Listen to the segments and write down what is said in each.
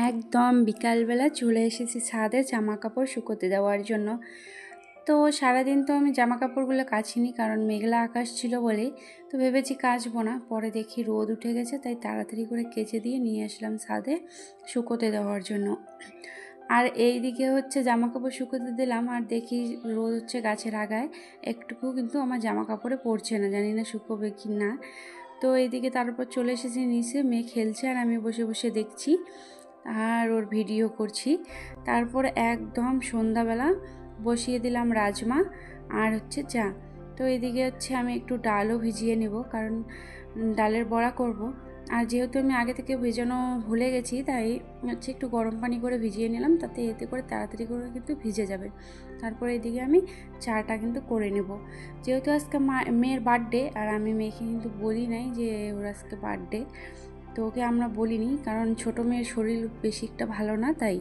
একদম বিকালবেলা চলে এসেছি ছাদে জামা কাপড় শুকোতে দেওয়ার জন্য। তো সারাদিন তো আমি জামা কাপড়গুলো কাচিনি, কারণ মেঘলা আকাশ ছিল বলে। তো ভেবেছি কাচবো না, পরে দেখি রোদ উঠে গেছে, তাই তাড়াতাড়ি করে কেচে দিয়ে নিয়ে আসলাম ছাদে শুকোতে দেওয়ার জন্য। আর এই দিকে হচ্ছে জামা কাপড় শুকোতে দিলাম, আর দেখি রোদ হচ্ছে গাছের আগায়, একটুকু কিন্তু আমার জামা কাপড়ে পড়ছে না, জানি না শুকোবে কি না। তো এইদিকে তারপর চলে এসেছি নিচে, মেয়ে খেলছে আর আমি বসে বসে দেখছি আর ওর ভিডিও করছি। তারপর একদম সন্ধ্যাবেলা বসিয়ে দিলাম রাজমা আর হচ্ছে চা। তো এদিকে হচ্ছে আমি একটু ডালও ভিজিয়ে নেব, কারণ ডালের বড়া করব। আর যেহেতু আমি আগে থেকে ভেজানো ভুলে গেছি, তাই হচ্ছে একটু গরম পানি করে ভিজিয়ে নিলাম, তাতে এতে করে তাড়াতাড়ি করে কিন্তু ভিজে যাবে। তারপরে এদিকে আমি চাটা কিন্তু করে নেব। যেহেতু আজকে মেয়ের বার্থডে, আর আমি মেয়েকে কিন্তু বলি নাই যে ওর আজকে বার্থডে, তো ওকে আমরা বলিনি, কারণ ছোটো মেয়ের শরীর বেশি একটা ভালো না তাই।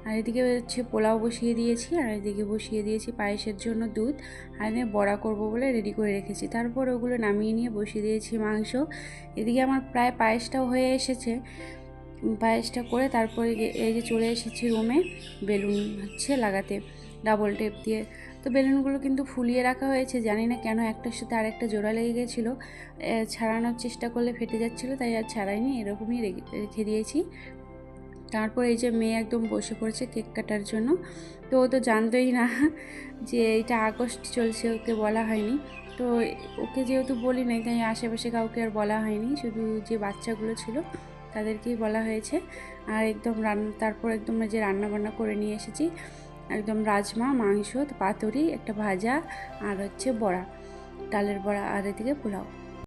আর এদিকে হচ্ছে পোলাও বসিয়ে দিয়েছি, আর এদিকে বসিয়ে দিয়েছি পায়েসের জন্য দুধ, আর এনে বড়া করব বলে রেডি করে রেখেছি। তারপর ওগুলো নামিয়ে নিয়ে বসিয়ে দিয়েছি মাংস। এদিকে আমার প্রায় পায়েসটাও হয়ে এসেছে। পায়েসটা করে তারপরে এই যে চলে এসেছি রুমে বেলুন হচ্ছে লাগাতে ডাবল টেপ দিয়ে। তো বেলুনগুলো কিন্তু ফুলিয়ে রাখা হয়েছে, জানি না কেন একটার সাথে আরেকটা জোড়া লেগে গেছিলো, ছাড়ানোর চেষ্টা করলে ফেটে যাচ্ছিলো, তাই আর ছাড়াইনি, এরকমই রেখে দিয়েছি। তারপর এই যে মেয়ে একদম বসে পড়েছে কেক কাটার জন্য। তো ও তো জানতোই না যে এটা আগস্ট চলছে, ওকে বলা হয়নি। তো ওকে যেহেতু বলি নাই, তাই আশেপাশে কাউকে আর বলা হয়নি, শুধু যে বাচ্চাগুলো ছিল তাদেরকেই বলা হয়েছে। আর একদম তারপর একদম যে রান্না বান্না করে নিয়ে এসেছি, একদম রাজমা, মাংস, পাতুরি, একটা ভাজা, আর হচ্ছে বড়া, ডালের বড়া, আর এদিকে পোলাও।